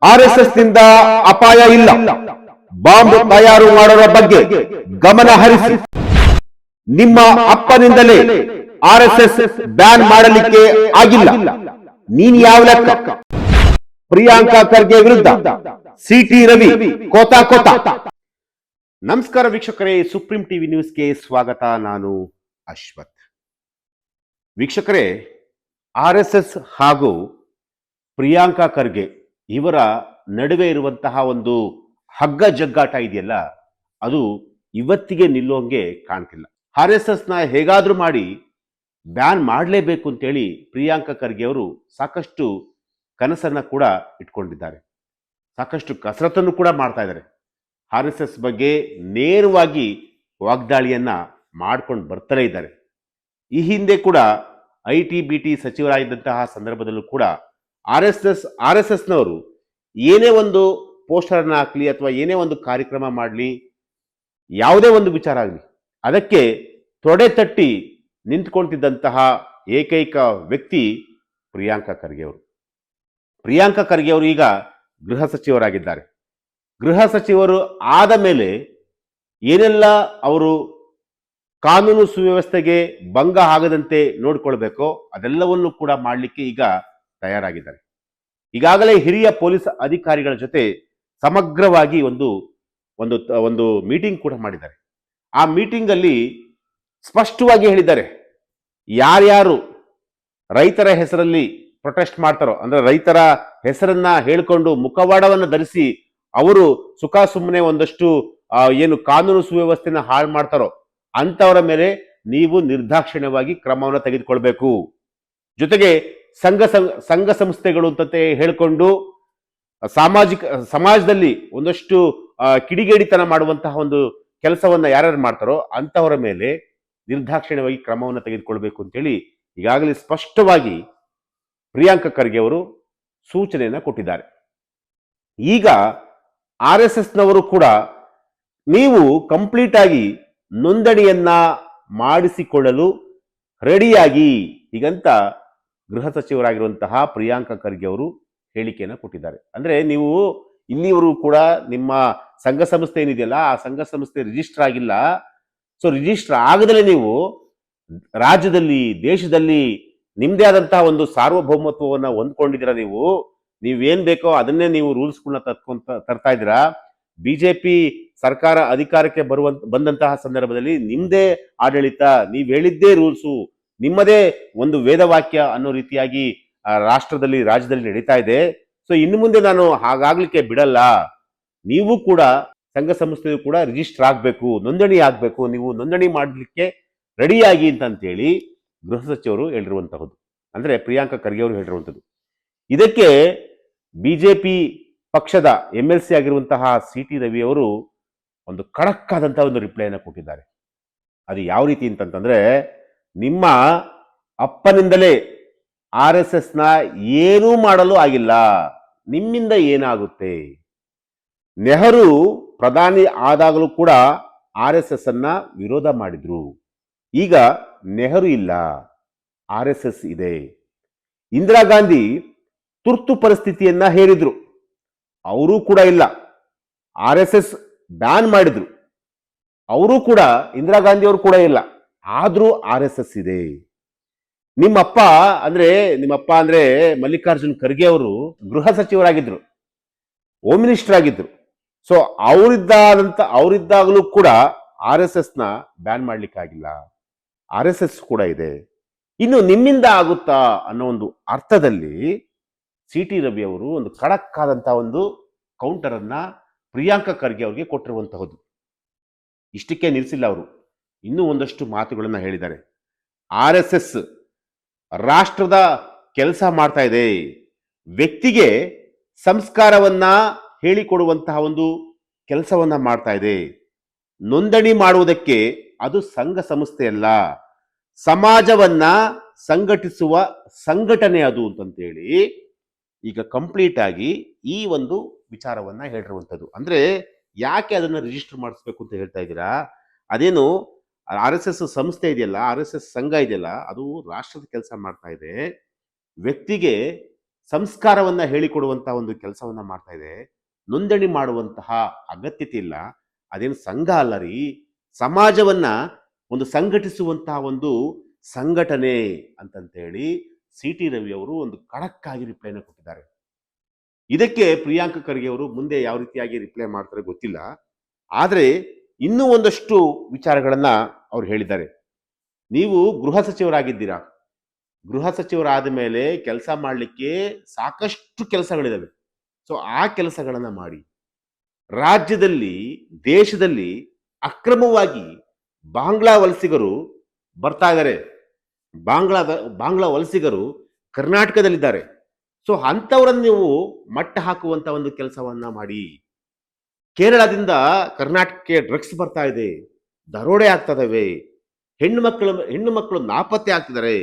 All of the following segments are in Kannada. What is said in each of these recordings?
ಆರ್ಎಸ್ಎಸ್ ನಿಂದ ಅಪಾಯ ಇಲ್ಲ. ಬಾಂಬ್ ತಯಾರು ಮಾಡೋರ ಬಗ್ಗೆ ಗಮನ ಹರಿಸಿ. ನಿಮ್ಮ ಅಪ್ಪನಿಂದಲೇ ಆರ್ಎಸ್ಎಸ್ ಬ್ಯಾನ್ ಮಾಡಲಿಕ್ಕೆ ಆಗಿಲ್ಲ. ನೀನ್ ಯಾವ ಲೆಕ್ಕ? ಪ್ರಿಯಾಂಕಾ ಖರ್ಗೆ ವಿರುದ್ಧ ಸಿಟಿ ರವಿ ಕೋತ. ನಮಸ್ಕಾರ ವೀಕ್ಷಕರೇ, ಸುಪ್ರೀಂ ಟಿವಿ ನ್ಯೂಸ್ಗೆ ಸ್ವಾಗತ. ನಾನು ಅಶ್ವಥ್. ವೀಕ್ಷಕರೇ, ಆರ್ಎಸ್ಎಸ್ ಹಾಗೂ ಪ್ರಿಯಾಂಕಾ ಖರ್ಗೆ ಇವರ ನಡುವೆ ಇರುವಂತಹ ಒಂದು ಹಗ್ಗ ಜಗ್ಗಾಟ ಇದೆಯಲ್ಲ, ಅದು ಇವತ್ತಿಗೆ ನಿಲ್ಲೋಂಗೆ ಕಾಣ್ತಿಲ್ಲ. ಆರ್ಎಸ್ಎಸ್ ನ ಹೇಗಾದ್ರೂ ಮಾಡಿ ಬ್ಯಾನ್ ಮಾಡಲೇಬೇಕು ಅಂತೇಳಿ ಪ್ರಿಯಾಂಕಾ ಖರ್ಗೆ ಅವರು ಸಾಕಷ್ಟು ಕನಸನ್ನ ಕೂಡ ಇಟ್ಕೊಂಡಿದ್ದಾರೆ, ಸಾಕಷ್ಟು ಕಸರತ್ತನ್ನು ಕೂಡ ಮಾಡ್ತಾ ಇದ್ದಾರೆ. ಆರ್ಎಸ್ಎಸ್ ಬಗ್ಗೆ ನೇರವಾಗಿ ವಾಗ್ದಾಳಿಯನ್ನ ಮಾಡ್ಕೊಂಡು ಬರ್ತಾನೆ ಇದ್ದಾರೆ. ಈ ಹಿಂದೆ ಕೂಡ ಐಟಿ ಸಚಿವರಾಗಿದ್ದಂತಹ ಸಂದರ್ಭದಲ್ಲೂ ಕೂಡ ಆರ್ ಎಸ್ ನವರು ಏನೇ ಒಂದು ಪೋಸ್ಟರ್ನ ಹಾಕ್ಲಿ ಅಥವಾ ಏನೇ ಒಂದು ಕಾರ್ಯಕ್ರಮ ಮಾಡಲಿ, ಯಾವುದೇ ಒಂದು ವಿಚಾರ ಆಗಲಿ, ಅದಕ್ಕೆ ತೊಡೆ ತಟ್ಟಿ ನಿಂತ್ಕೊಳ್ತಿದ್ದಂತಹ ಏಕೈಕ ವ್ಯಕ್ತಿ ಪ್ರಿಯಾಂಕಾ ಖರ್ಗೆ ಅವರು. ಪ್ರಿಯಾಂಕಾ ಖರ್ಗೆ ಅವರು ಈಗ ಗೃಹ ಸಚಿವರಾಗಿದ್ದಾರೆ. ಗೃಹ ಸಚಿವರು ಆದ ಮೇಲೆ ಏನೆಲ್ಲ ಅವರು ಕಾನೂನು ಸುವ್ಯವಸ್ಥೆಗೆ ಭಂಗ ಆಗದಂತೆ ನೋಡ್ಕೊಳ್ಬೇಕೋ ಅದೆಲ್ಲವನ್ನು ಕೂಡ ಮಾಡಲಿಕ್ಕೆ ಈಗ ತಯಾರಾಗಿದ್ದಾರೆ. ಈಗಾಗಲೇ ಹಿರಿಯ ಪೊಲೀಸ್ ಅಧಿಕಾರಿಗಳ ಜೊತೆ ಸಮಗ್ರವಾಗಿ ಒಂದು ಒಂದು ಒಂದು ಮೀಟಿಂಗ್ ಕೂಡ ಮಾಡಿದ್ದಾರೆ. ಆ ಮೀಟಿಂಗ್ ಅಲ್ಲಿ ಸ್ಪಷ್ಟವಾಗಿ ಹೇಳಿದ್ದಾರೆ, ಯಾರ್ಯಾರು ರೈತರ ಹೆಸರಲ್ಲಿ ಪ್ರೊಟೆಸ್ಟ್ ಮಾಡ್ತಾರೋ, ಅಂದ್ರೆ ರೈತರ ಹೆಸರನ್ನ ಹೇಳ್ಕೊಂಡು ಮುಖವಾಡವನ್ನು ಧರಿಸಿ ಅವರು ಸುಖ ಸುಮ್ಮನೆ ಒಂದಷ್ಟು ಏನು ಕಾನೂನು ಸುವ್ಯವಸ್ಥೆನ ಹಾಳು ಮಾಡ್ತಾರೋ ಅಂತವರ ಮೇಲೆ ನೀವು ನಿರ್ದಾಕ್ಷಿಣ್ಯವಾಗಿ ಕ್ರಮವನ್ನು ತೆಗೆದುಕೊಳ್ಬೇಕು. ಜೊತೆಗೆ ಸಂಘ ಸಂಸ್ಥೆಗಳು ಅಂತಂತೆ ಹೇಳ್ಕೊಂಡು ಸಮಾಜದಲ್ಲಿ ಒಂದಷ್ಟು ಕಿಡಿಗೇಡಿತನ ಮಾಡುವಂತಹ ಒಂದು ಕೆಲಸವನ್ನ ಯಾರ್ಯಾರು ಮಾಡ್ತಾರೋ ಅಂತವರ ಮೇಲೆ ನಿರ್ದಾಕ್ಷಿಣ್ಯವಾಗಿ ಕ್ರಮವನ್ನು ತೆಗೆದುಕೊಳ್ಬೇಕು ಅಂತೇಳಿ ಈಗಾಗಲೇ ಸ್ಪಷ್ಟವಾಗಿ ಪ್ರಿಯಾಂಕಾ ಖರ್ಗೆ ಅವರು ಸೂಚನೆಯನ್ನ ಕೊಟ್ಟಿದ್ದಾರೆ. ಈಗ ಆರ್ಎಸ್ಎಸ್ ನವರು ಕೂಡ ನೀವು ಕಂಪ್ಲೀಟ್ ಆಗಿ ನೋಂದಣಿಯನ್ನ ಮಾಡಿಸಿಕೊಳ್ಳಲು ರೆಡಿಯಾಗಿ ಹೀಗಂತ ಗೃಹ ಸಚಿವರಾಗಿರುವಂತಹ ಪ್ರಿಯಾಂಕಾ ಖರ್ಗೆ ಅವರು ಹೇಳಿಕೆಯನ್ನು ಕೊಟ್ಟಿದ್ದಾರೆ. ಅಂದ್ರೆ ನೀವು ಇಲ್ಲಿವರು ಕೂಡ ನಿಮ್ಮ ಸಂಘ ಸಂಸ್ಥೆ ಏನಿದೆಯಲ್ಲ, ಆ ಸಂಘ ಸಂಸ್ಥೆ ರಿಜಿಸ್ಟರ್ ಆಗಿಲ್ಲ. ಸೊ ರಿಜಿಸ್ಟರ್ ಆಗದಲ್ಲೇ ನೀವು ರಾಜ್ಯದಲ್ಲಿ, ದೇಶದಲ್ಲಿ ನಿಮ್ದೇ ಆದಂತಹ ಒಂದು ಸಾರ್ವಭೌಮತ್ವವನ್ನ ಹೊಂದ್ಕೊಂಡಿದ್ದೀರಾ. ನೀವೇನ್ ಬೇಕೋ ಅದನ್ನೇ ನೀವು ರೂಲ್ಸ್ಗಳನ್ನ ತರ್ತಾ ಇದ್ದೀರಾ. ಬಿಜೆಪಿ ಸರ್ಕಾರ ಅಧಿಕಾರಕ್ಕೆ ಬಂದಂತಹ ಸಂದರ್ಭದಲ್ಲಿ ನಿಮ್ದೇ ಆಡಳಿತ, ನೀವ್ ಹೇಳಿದ್ದೇ ರೂಲ್ಸು, ನಿಮ್ಮದೇ ಒಂದು ವೇದವಾಕ್ಯ ಅನ್ನೋ ರೀತಿಯಾಗಿ ರಾಜ್ಯದಲ್ಲಿ ನಡೀತಾ ಇದೆ. ಸೊ ಇನ್ನು ಮುಂದೆ ನಾನು ಹಾಗಾಗ್ಲಿಕ್ಕೆ ಬಿಡಲ್ಲ. ನೀವು ಕೂಡ ಸಂಘ ಸಂಸ್ಥೆಯು ಕೂಡ ರಿಜಿಸ್ಟರ್ ಆಗ್ಬೇಕು, ನೋಂದಣಿ ಆಗ್ಬೇಕು, ನೀವು ನೋಂದಣಿ ಮಾಡ್ಲಿಕ್ಕೆ ರೆಡಿಯಾಗಿ ಅಂತೇಳಿ ಗೃಹ ಸಚಿವರು ಹೇಳಿರುವಂತಹದ್ದು, ಅಂದ್ರೆ ಪ್ರಿಯಾಂಕಾ ಖರ್ಗೆ ಅವರು ಹೇಳಿರುವಂಥದ್ದು. ಇದಕ್ಕೆ ಬಿಜೆಪಿ ಪಕ್ಷದ MLC ಆಗಿರುವಂತಹ ಸಿಟಿ ರವಿ ಅವರು ಒಂದು ಖಡಕ್ ಆದಂತಹ ಒಂದು ರಿಪ್ಲೈನ ಕೊಟ್ಟಿದ್ದಾರೆ. ಅದು ಯಾವ ರೀತಿ ಅಂತಂದ್ರೆ, ನಿಮ್ಮ ಅಪ್ಪನಿಂದಲೇ RSS ನ ಏನೂ ಮಾಡಲು ಆಗಿಲ್ಲ, ನಿಮ್ಮಿಂದ ಏನಾಗುತ್ತೆ? ನೆಹರು ಪ್ರಧಾನಿ ಆದಾಗಲೂ ಕೂಡ RSS ಅನ್ನ ವಿರೋಧ ಮಾಡಿದ್ರು. ಈಗ ನೆಹರು ಇಲ್ಲ, RSS ಇದೆ. ಇಂದಿರಾ ಗಾಂಧಿ ತುರ್ತು ಪರಿಸ್ಥಿತಿಯನ್ನ ಹೇರಿದ್ರು, ಅವರೂ ಕೂಡ ಇಲ್ಲ. RSS ಬ್ಯಾನ್ ಮಾಡಿದ್ರು, ಅವರು ಕೂಡ, ಇಂದಿರಾ ಗಾಂಧಿ ಅವರು ಕೂಡ ಇಲ್ಲ, ಆದ್ರೂ RSS ಇದೆ. ನಿಮ್ಮಪ್ಪ ಅಂದ್ರೆ ಮಲ್ಲಿಕಾರ್ಜುನ್ ಖರ್ಗೆ ಅವರು ಗೃಹ ಸಚಿವರಾಗಿದ್ರು, ಹೋಮ್ ಮಿನಿಸ್ಟರ್ ಆಗಿದ್ರು. ಸೊ ಅವರಿದ್ದಾಗಲೂ ಕೂಡ RSS ನ ಬ್ಯಾನ್ ಮಾಡ್ಲಿಕ್ಕಾಗಿಲ್ಲ, RSS ಕೂಡ ಇದೆ. ಇನ್ನು ನಿಮ್ಮಿಂದ ಆಗುತ್ತಾ ಅನ್ನೋ ಒಂದು ಅರ್ಥದಲ್ಲಿ ಸಿಟಿ ರವಿ ಅವರು ಒಂದು ಖಡಕ್ ಆದಂತಹ ಒಂದು ಕೌಂಟರ್ ಅನ್ನ ಪ್ರಿಯಾಂಕಾ ಖರ್ಗೆ ಅವರಿಗೆ ಕೊಟ್ಟಿರುವಂತಹದ್ದು. ಇಷ್ಟಕ್ಕೆ ನಿಲ್ಲಿಸಿಲ್ಲ, ಅವರು ಇನ್ನೂ ಒಂದಷ್ಟು ಮಾತುಗಳನ್ನ ಹೇಳಿದ್ದಾರೆ. RSS ರಾಷ್ಟ್ರದ ಕೆಲಸ ಮಾಡ್ತಾ ಇದೆ, ವ್ಯಕ್ತಿಗೆ ಸಂಸ್ಕಾರವನ್ನ ಹೇಳಿಕೊಡುವಂತಹ ಒಂದು ಕೆಲಸವನ್ನ ಮಾಡ್ತಾ ಇದೆ. ನೋಂದಣಿ ಮಾಡುವುದಕ್ಕೆ ಅದು ಸಂಘ ಸಂಸ್ಥೆಯಲ್ಲ, ಸಮಾಜವನ್ನ ಸಂಘಟಿಸುವ ಸಂಘಟನೆ ಅದು ಅಂತಂತೇಳಿ ಈಗ ಕಂಪ್ಲೀಟ್ ಆಗಿ ಈ ಒಂದು ವಿಚಾರವನ್ನ ಹೇಳಿರುವಂಥದ್ದು. ಅಂದ್ರೆ ಯಾಕೆ ಅದನ್ನ ರಿಜಿಸ್ಟರ್ ಮಾಡಿಸ್ಬೇಕು ಅಂತ ಹೇಳ್ತಾ ಇದ್ದೀರಾ? ಅದೇನು RSS ಸಂಸ್ಥೆ ಇದೆಯಲ್ಲ, RSS ಸಂಘ ಇದೆಯಲ್ಲ, ಅದು ರಾಷ್ಟ್ರದ ಕೆಲಸ ಮಾಡ್ತಾ ಇದೆ. ವ್ಯಕ್ತಿಗೆ ಸಂಸ್ಕಾರವನ್ನ ಹೇಳಿಕೊಡುವಂತಹ ಒಂದು ಕೆಲಸವನ್ನ ಮಾಡ್ತಾ ಇದೆ. ನೋಂದಣಿ ಮಾಡುವಂತಹ ಅಗತ್ಯತೆ ಇಲ್ಲ. ಅದೇನು ಸಂಘ ಅಲ್ಲ ರೀ, ಸಮಾಜವನ್ನ ಒಂದು ಸಂಘಟಿಸುವಂತಹ ಒಂದು ಸಂಘಟನೆ ಅಂತಂತೇಳಿ ಸಿ ಟಿ ರವಿ ಅವರು ಒಂದು ಖಡಕ್ ಆಗಿ ರಿಪ್ಲೈನ ಕೊಟ್ಟಿದ್ದಾರೆ. ಇದಕ್ಕೆ ಪ್ರಿಯಾಂಕ ಖರ್ಗೆ ಅವರು ಮುಂದೆ ಯಾವ ರೀತಿಯಾಗಿ ರಿಪ್ಲೈ ಮಾಡ್ತಾರೆ ಗೊತ್ತಿಲ್ಲ. ಆದರೆ ಇನ್ನೂ ಒಂದಷ್ಟು ವಿಚಾರಗಳನ್ನ ಅವ್ರು ಹೇಳಿದ್ದಾರೆ. ನೀವು ಗೃಹ ಸಚಿವರಾಗಿದ್ದೀರಾ, ಗೃಹ ಸಚಿವರಾದ ಮೇಲೆ ಕೆಲಸ ಮಾಡಲಿಕ್ಕೆ ಸಾಕಷ್ಟು ಕೆಲಸಗಳಿದಾವೆ. ಸೊ ಆ ಕೆಲಸಗಳನ್ನ ಮಾಡಿ. ರಾಜ್ಯದಲ್ಲಿ, ದೇಶದಲ್ಲಿ ಅಕ್ರಮವಾಗಿ ಬಾಂಗ್ಲಾ ವಲಸಿಗರು ಬರ್ತಾ ಇದ್ದಾರೆ. ಬಾಂಗ್ಲಾ ವಲಸಿಗರು ಕರ್ನಾಟಕದಲ್ಲಿದ್ದಾರೆ. ಸೊ ಅಂಥವರನ್ನು ನೀವು ಮಟ್ಟ ಹಾಕುವಂತ ಒಂದು ಕೆಲಸವನ್ನ ಮಾಡಿ. ಕೇರಳದಿಂದ ಕರ್ನಾಟಕಕ್ಕೆ ಡ್ರಗ್ಸ್ ಬರ್ತಾ ಇದೆ, ದರೋಡೆ ಆಗ್ತದವೆ, ಹೆಣ್ಣು ಮಕ್ಕಳು ನಾಪತ್ತೆ ಆಗ್ತಿದ್ದಾರೆ.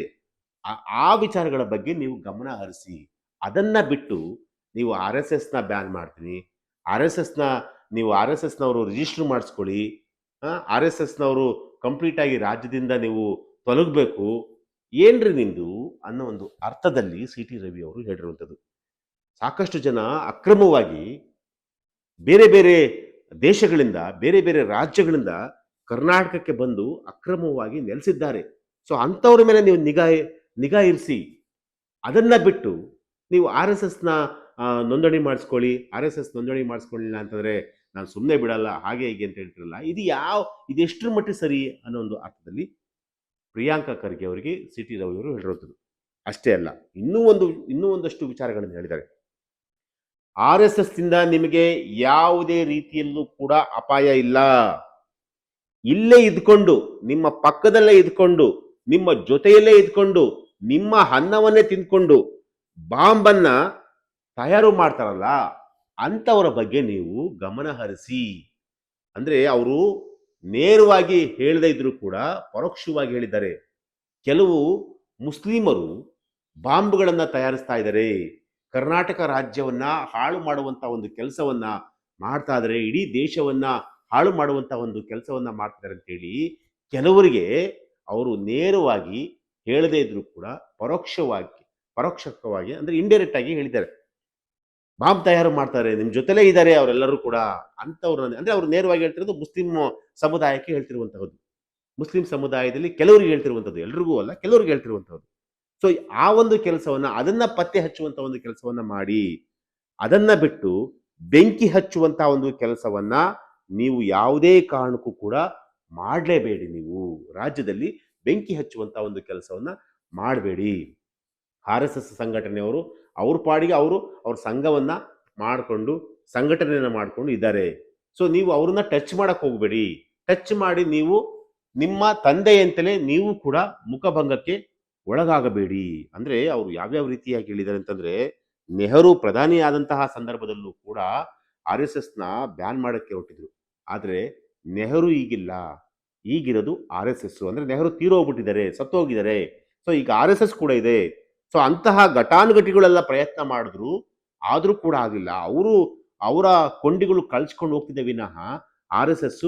ಆ ವಿಚಾರಗಳ ಬಗ್ಗೆ ನೀವು ಗಮನ ಹರಿಸಿ. ಅದನ್ನ ಬಿಟ್ಟು ನೀವು ಆರ್ ಎಸ್ ಎಸ್ ನ ಬ್ಯಾನ್ ಮಾಡ್ತೀನಿ, ಆರ್ ಎಸ್ ಎಸ್ ನವರು ರಿಜಿಸ್ಟರ್ ಮಾಡಿಸ್ಕೊಳ್ಳಿ, ಆರ್ ಎಸ್ ಎಸ್ ನವರು ಕಂಪ್ಲೀಟ್ ಆಗಿ ರಾಜ್ಯದಿಂದ ನೀವು ತೊಲಗಬೇಕು, ಏನ್ರಿ ನಿಂದು ಅನ್ನೋ ಒಂದು ಅರ್ಥದಲ್ಲಿ ಸಿ ಟಿ ರವಿ ಅವರು ಹೇಳಿರುವಂಥದ್ದು. ಸಾಕಷ್ಟು ಜನ ಅಕ್ರಮವಾಗಿ ಬೇರೆ ಬೇರೆ ದೇಶಗಳಿಂದ, ಬೇರೆ ಬೇರೆ ರಾಜ್ಯಗಳಿಂದ ಕರ್ನಾಟಕಕ್ಕೆ ಬಂದು ಅಕ್ರಮವಾಗಿ ನೆಲೆಸಿದ್ದಾರೆ. ಸೊ ಅಂಥವ್ರ ಮೇಲೆ ನೀವು ನಿಗಾ ಇರಿಸಿ. ಅದನ್ನ ಬಿಟ್ಟು ನೀವು ಆರ್ ಎಸ್ ಎಸ್ನ ನೋಂದಣಿ ಮಾಡಿಸ್ಕೊಳ್ಳಿ, ಆರ್ ಎಸ್ ಎಸ್ ನೋಂದಣಿ ಮಾಡಿಸ್ಕೊಳ್ಳಿಲ್ಲ ಅಂತಂದ್ರೆ ನಾನು ಸುಮ್ಮನೆ ಬಿಡಲ್ಲ, ಹಾಗೆ ಹೀಗೆ ಅಂತ ಹೇಳ್ತಿರಲ್ಲ. ಇದೆಷ್ಟರ ಮಟ್ಟಿಗೆ ಸರಿ ಅನ್ನೋ ಒಂದು ಅರ್ಥದಲ್ಲಿ ಪ್ರಿಯಾಂಕ ಖರ್ಗೆ ಅವರಿಗೆ ಸಿ ಟಿ ರವಿ ಅವರು ಹೇಳಿರುವಂಥದ್ದು. ಅಷ್ಟೇ ಅಲ್ಲ, ಇನ್ನೂ ಒಂದಷ್ಟು ವಿಚಾರಗಳನ್ನು ಹೇಳಿದ್ದಾರೆ. ಆರ್ ಎಸ್ ಎಸ್ ಇಂದ ನಿಮಗೆ ಯಾವುದೇ ರೀತಿಯಲ್ಲೂ ಕೂಡ ಅಪಾಯ ಇಲ್ಲ. ಇಲ್ಲೇ ಇದ್ಕೊಂಡು, ನಿಮ್ಮ ಪಕ್ಕದಲ್ಲೇ ಇದ್ಕೊಂಡು, ನಿಮ್ಮ ಜೊತೆಯಲ್ಲೇ ಇದ್ಕೊಂಡು, ನಿಮ್ಮ ಅನ್ನವನ್ನೇ ತಿಂದ್ಕೊಂಡು ಬಾಂಬನ್ನ ತಯಾರು ಮಾಡ್ತಾರಲ್ಲ, ಅಂಥವರ ಬಗ್ಗೆ ನೀವು ಗಮನ ಹರಿಸಿ. ಅಂದ್ರೆ ಅವರು ನೇರವಾಗಿ ಹೇಳದೇ ಇದ್ರು ಕೂಡ ಪರೋಕ್ಷವಾಗಿ ಹೇಳಿದ್ದಾರೆ. ಕೆಲವು ಮುಸ್ಲಿಮರು ಬಾಂಬ್ಗಳನ್ನ ತಯಾರಿಸ್ತಾ ಇದ್ದಾರೆ, ಕರ್ನಾಟಕ ರಾಜ್ಯವನ್ನ ಹಾಳು ಮಾಡುವಂತ ಒಂದು ಕೆಲಸವನ್ನ ಮಾಡ್ತಾ ಇದ್ದಾರೆ, ಇಡೀ ದೇಶವನ್ನ ಹಾಳು ಮಾಡುವಂತ ಒಂದು ಕೆಲಸವನ್ನ ಮಾಡ್ತಿದ್ದಾರೆ ಅಂತೇಳಿ ಕೆಲವರಿಗೆ ಅವರು ನೇರವಾಗಿ ಹೇಳದೇ ಇದ್ರು ಕೂಡ ಪರೋಕ್ಷವಾಗಿ ಅಂದ್ರೆ ಇಂಡೈರೆಕ್ಟ್ ಆಗಿ ಹೇಳಿದ್ದಾರೆ. ಬಾಂಬ್ ತಯಾರು ಮಾಡ್ತಾರೆ, ನಿಮ್ ಜೊತೆಲೇ ಇದ್ದಾರೆ ಅವರೆಲ್ಲರೂ ಕೂಡ ಅಂತವ್ರನ್ನ. ಅಂದ್ರೆ ಅವ್ರು ನೇರವಾಗಿ ಹೇಳ್ತಿರೋದು ಮುಸ್ಲಿಂ ಸಮುದಾಯಕ್ಕೆ ಹೇಳ್ತಿರುವಂತಹದ್ದು, ಮುಸ್ಲಿಂ ಸಮುದಾಯದಲ್ಲಿ ಕೆಲವರಿಗೆ ಹೇಳ್ತಿರುವಂಥದ್ದು, ಎಲ್ರಿಗೂ ಅಲ್ಲ, ಕೆಲವರಿಗೆ ಹೇಳ್ತಿರುವಂಥದ್ದು. ಸೊ ಆ ಒಂದು ಕೆಲಸವನ್ನ, ಅದನ್ನ ಪತ್ತೆ ಹಚ್ಚುವಂತ ಒಂದು ಕೆಲಸವನ್ನ ಮಾಡಿ. ಅದನ್ನ ಬಿಟ್ಟು ಬೆಂಕಿ ಹಚ್ಚುವಂತ ಒಂದು ಕೆಲಸವನ್ನ ನೀವು ಯಾವುದೇ ಕಾರಣಕ್ಕೂ ಕೂಡ ಮಾಡಲೇಬೇಡಿ. ನೀವು ರಾಜ್ಯದಲ್ಲಿ ಬೆಂಕಿ ಹಚ್ಚುವಂತ ಒಂದು ಕೆಲಸವನ್ನ ಮಾಡಬೇಡಿ. ಆರ್ ಎಸ್ ಎಸ್ ಸಂಘಟನೆಯವರು ಅವ್ರ ಪಾಡಿಗೆ ಅವ್ರ ಸಂಘವನ್ನ ಮಾಡಿಕೊಂಡು, ಸಂಘಟನೆಯನ್ನ ಮಾಡಿಕೊಂಡು ಇದ್ದಾರೆ. ಸೊ ನೀವು ಅವ್ರನ್ನ ಟಚ್ ಮಾಡಕ್ ಹೋಗ್ಬೇಡಿ. ಟಚ್ ಮಾಡಿ ನೀವು ನಿಮ್ಮ ತಂದೆಯಂತಲೇ ನೀವು ಕೂಡ ಮುಖಭಂಗಕ್ಕೆ ಒಳಗಾಗಬೇಡಿ. ಅಂದ್ರೆ ಅವರು ಯಾವ್ಯಾವ ರೀತಿಯಾಗಿ ಹೇಳಿದ್ದಾರೆ ಅಂತಂದ್ರೆ, ನೆಹರು ಪ್ರಧಾನಿ ಆದಂತಹ ಸಂದರ್ಭದಲ್ಲೂ ಕೂಡ ಆರ್ ಎಸ್ ಎಸ್ ನ ಬ್ಯಾನ್ ಮಾಡಕ್ಕೆ ಹೊರಟಿದ್ರು. ಆದ್ರೆ ನೆಹರು ಈಗಿಲ್ಲ, ಈಗಿರೋದು ಆರ್ ಎಸ್ ಎಸ್. ಅಂದ್ರೆ ನೆಹರು ತೀರೋಗ್ಬಿಟ್ಟಿದ್ದಾರೆ, ಸತ್ತೋಗಿದ್ದಾರೆ. ಸೊ ಈಗ ಆರ್ ಎಸ್ ಎಸ್ ಕೂಡ ಇದೆ. ಸೊ ಅಂತಹ ಘಟಾನುಘಟಿಗಳೆಲ್ಲ ಪ್ರಯತ್ನ ಮಾಡಿದ್ರು, ಆದ್ರೂ ಕೂಡ ಆಗಿಲ್ಲ. ಅವರ ಕೊಂಡಿಗಳು ಕಳ್ಸ್ಕೊಂಡು ಹೋಗ್ತಿದೆ ವಿನಃ ಆರ್ ಎಸ್ ಎಸ್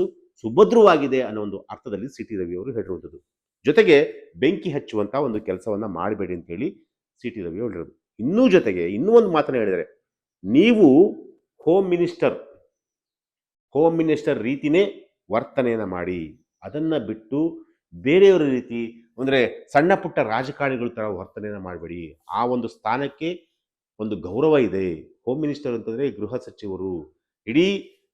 ಸುಭದ್ರವಾಗಿದೆ ಅನ್ನೋ ಒಂದು ಅರ್ಥದಲ್ಲಿ ಸಿ ಟಿ ರವಿ ಅವರು ಹೇಳಿರುವಂಥದ್ದು. ಜೊತೆಗೆ ಬೆಂಕಿ ಹಚ್ಚುವಂತ ಒಂದು ಕೆಲಸವನ್ನ ಮಾಡಬೇಡಿ ಅಂತ ಹೇಳಿ ಸಿ ಟಿ ರವಿ ಅವರು ಹೇಳಿರೋದು. ಜೊತೆಗೆ ಇನ್ನೂ ಒಂದು ಮಾತನ್ನ ಹೇಳಿದ್ದಾರೆ. ನೀವು ಹೋಮ್ ಮಿನಿಸ್ಟರ್ ರೀತಿನೇ ವರ್ತನೆಯನ್ನ ಮಾಡಿ. ಅದನ್ನ ಬಿಟ್ಟು ಬೇರೆಯವರ ರೀತಿ, ಅಂದ್ರೆ ಸಣ್ಣ ಪುಟ್ಟ ರಾಜಕಾರಣಿಗಳ ತರ ವರ್ತನೆಯನ್ನ ಮಾಡಬೇಡಿ. ಆ ಒಂದು ಸ್ಥಾನಕ್ಕೆ ಒಂದು ಗೌರವ ಇದೆ. ಹೋಮ್ ಮಿನಿಸ್ಟರ್ ಅಂತಂದ್ರೆ ಗೃಹ ಸಚಿವರು, ಇಡೀ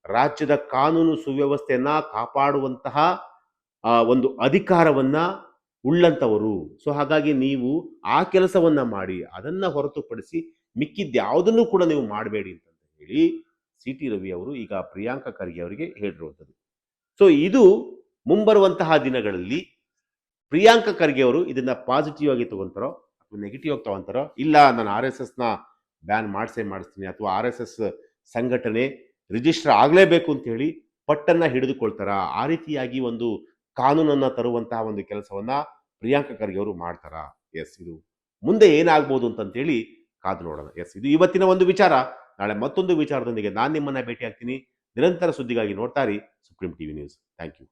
ರಾಜ್ಯದ ಕಾನೂನು ಸುವ್ಯವಸ್ಥೆಯನ್ನ ಕಾಪಾಡುವಂತಹ ಒಂದು ಅಧಿಕಾರವನ್ನ ಉಳ್ಳಂತವರು. ಸೊ ಹಾಗಾಗಿ ನೀವು ಆ ಕೆಲಸವನ್ನ ಮಾಡಿ. ಅದನ್ನ ಹೊರತುಪಡಿಸಿ ಮಿಕ್ಕಿದ್ಯಾವುದನ್ನು ಕೂಡ ನೀವು ಮಾಡಬೇಡಿ ಅಂತ ಹೇಳಿ ಸಿ ಟಿ ರವಿ ಅವರು ಈಗ ಪ್ರಿಯಾಂಕ ಖರ್ಗೆ ಅವರಿಗೆ ಹೇಳಿರುವಂಥದ್ದು. ಸೊ ಇದು ಮುಂಬರುವಂತಹ ದಿನಗಳಲ್ಲಿ ಪ್ರಿಯಾಂಕ ಖರ್ಗೆ ಅವರು ಇದನ್ನ ಪಾಸಿಟಿವ್ ಆಗಿ ತಗೊಂತಾರೋ ಅಥವಾ ನೆಗೆಟಿವ್ ಆಗಿ ತಗೊಂತಾರೋ, ಇಲ್ಲ ನಾನು ಆರ್ ಎಸ್ ಎಸ್ ನ ಬ್ಯಾನ್ ಮಾಡಿಸ್ತೀನಿ ಅಥವಾ ಆರ್ ಎಸ್ ಎಸ್ ಸಂಘಟನೆ ರಿಜಿಸ್ಟರ್ ಆಗಲೇಬೇಕು ಅಂತ ಹೇಳಿ ಪಟ್ಟನ್ನ ಹಿಡಿದುಕೊಳ್ತಾರ, ಆ ರೀತಿಯಾಗಿ ಒಂದು ಕಾನೂನನ್ನ ತರುವಂತಹ ಒಂದು ಕೆಲಸವನ್ನ ಪ್ರಿಯಾಂಕ ಖರ್ಗೆ ಅವರು ಮಾಡ್ತಾರ? ಎಸ್, ಇದು ಮುಂದೆ ಏನಾಗ್ಬೋದು ಅಂತಂತೇಳಿ ಕಾದು ನೋಡೋಣ. ಎಸ್, ಇದು ಇವತ್ತಿನ ಒಂದು ವಿಚಾರ. ನಾಳೆ ಮತ್ತೊಂದು ವಿಚಾರದೊಂದಿಗೆ ನಾನು ನಿಮ್ಮನ್ನ ಭೇಟಿ ಆಗ್ತೀನಿ. ನಿರಂತರ ಸುದ್ದಿಗಾಗಿ ನೋಡ್ತಾ ಇರಿ supreme TV news. Thank you.